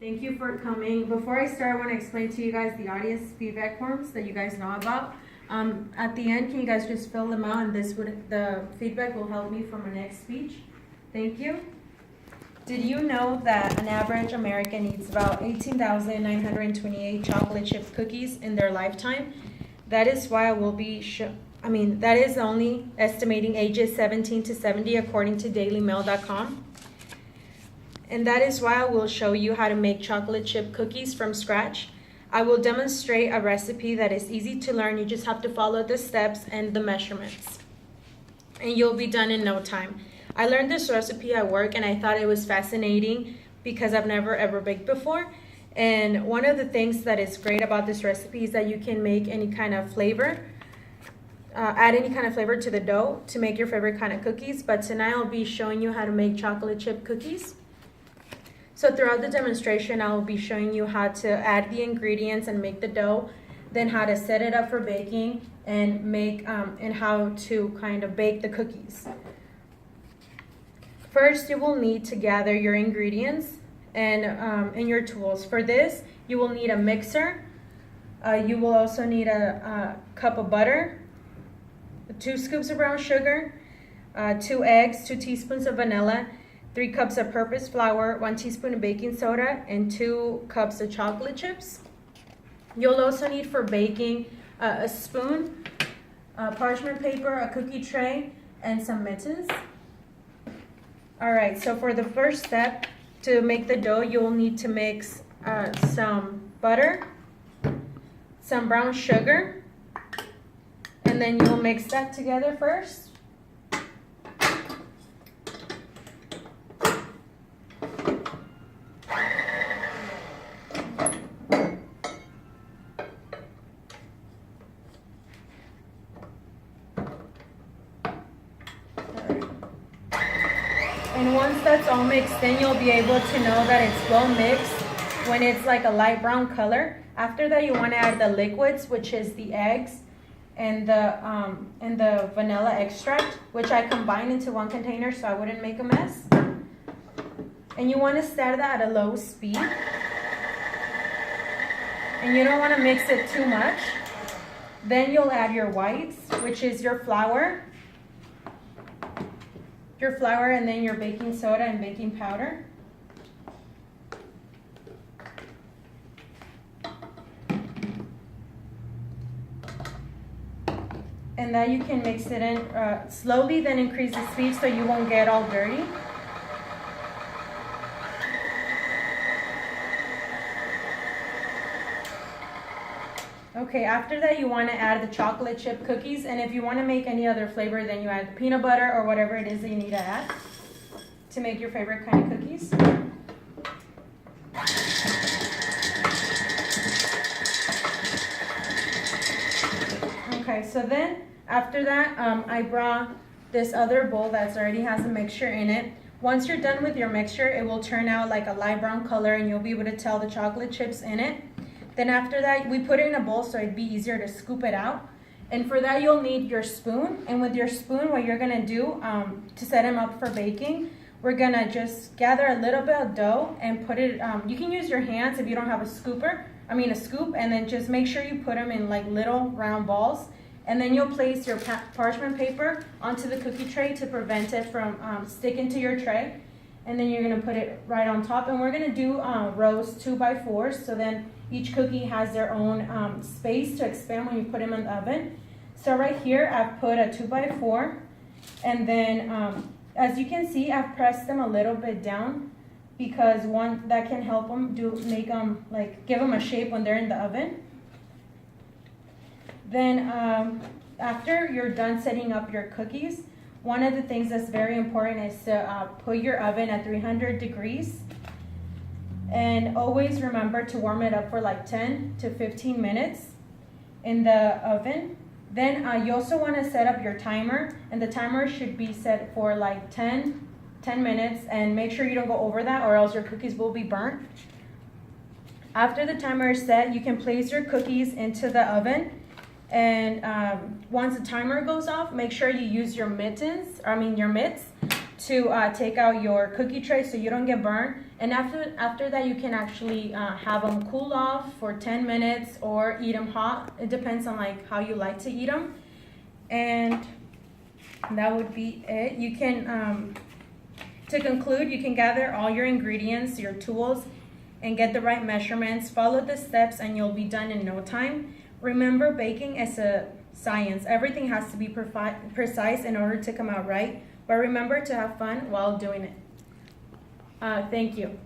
Thank you for coming. Before I start, I want to explain to you guys the audience feedback forms that you guys know about. At the end, can you guys just fill them out, and the feedback will help me for my next speech. Thank you. Did you know that an average American eats about 18,928 chocolate chip cookies in their lifetime? That is why I will be that is only estimating ages 17 to 70 according to dailymail.com. And that is why I will show you how to make chocolate chip cookies from scratch. I will demonstrate a recipe that is easy to learn. You just have to follow the steps and the measurements, and you'll be done in no time. I learned this recipe at work, and I thought it was fascinating because I've never ever baked before. And one of the things that is great about this recipe is that you can make any kind of flavor, add any kind of flavor to the dough to make your favorite kind of cookies. But tonight I'll be showing you how to make chocolate chip cookies. So throughout the demonstration, I will be showing you how to add the ingredients and make the dough, then how to set it up for baking and and how to kind of bake the cookies. First, you will need to gather your ingredients and your tools. For this, you will need a mixer. You will also need a cup of butter, 2 scoops of brown sugar, 2 eggs, 2 teaspoons of vanilla, 3 cups of purpose flour, 1 teaspoon of baking soda, and 2 cups of chocolate chips. You'll also need for baking a spoon, parchment paper, a cookie tray, and some mittens. All right, so for the first step, to make the dough, you'll need to mix some butter, some brown sugar, and then you'll mix that together first. And once that's all mixed in, you'll be able to know that it's well mixed when it's like a light brown color. After that, you want to add the liquids, which is the eggs and the vanilla extract, which I combined into one container so I wouldn't make a mess. And you want to stir that at a low speed. And you don't want to mix it too much. Then you'll add your whites, which is your flour, and then your baking soda and baking powder. And that you can mix it in slowly, then increase the speed so you won't get all dirty. Okay, after that you want to add the chocolate chip cookies, and if you want to make any other flavor, then you add peanut butter or whatever it is that you need to add to make your favorite kind of cookies. Okay, so then after that, I brought this other bowl that already has a mixture in it. Once you're done with your mixture, it will turn out like a light brown color, and you'll be able to tell the chocolate chips in it. Then after that, we put it in a bowl so it'd be easier to scoop it out. And for that, you'll need your spoon. And with your spoon, what you're gonna do to set them up for baking, we're gonna just gather a little bit of dough and put it, you can use your hands if you don't have a scoop, and then just make sure you put them in like little round balls. And then you'll place your parchment paper onto the cookie tray to prevent it from sticking to your tray. And then you're gonna put it right on top. And we're gonna do rows 2x4s, so then each cookie has their own space to expand when you put them in the oven. So right here, I've put a 2x4, and then as you can see, I've pressed them a little bit down because that can help them give them a shape when they're in the oven. Then after you're done setting up your cookies, one of the things that's very important is to put your oven at 300 degrees. And always remember to warm it up for like 10 to 15 minutes in the oven. Then you also want to set up your timer, and the timer should be set for like 10 minutes, and make sure you don't go over that or else your cookies will be burnt. After the timer is set, you can place your cookies into the oven, and once the timer goes off, make sure you use your mitts to take out your cookie tray so you don't get burned. And after that, you can actually have them cool off for 10 minutes or eat them hot. It depends on like how you like to eat them. And that would be it. You can, to conclude, you can gather all your ingredients, your tools, and get the right measurements. Follow the steps and you'll be done in no time. Remember, baking is a science. Everything has to be precise in order to come out right. But remember to have fun while doing it. Thank you.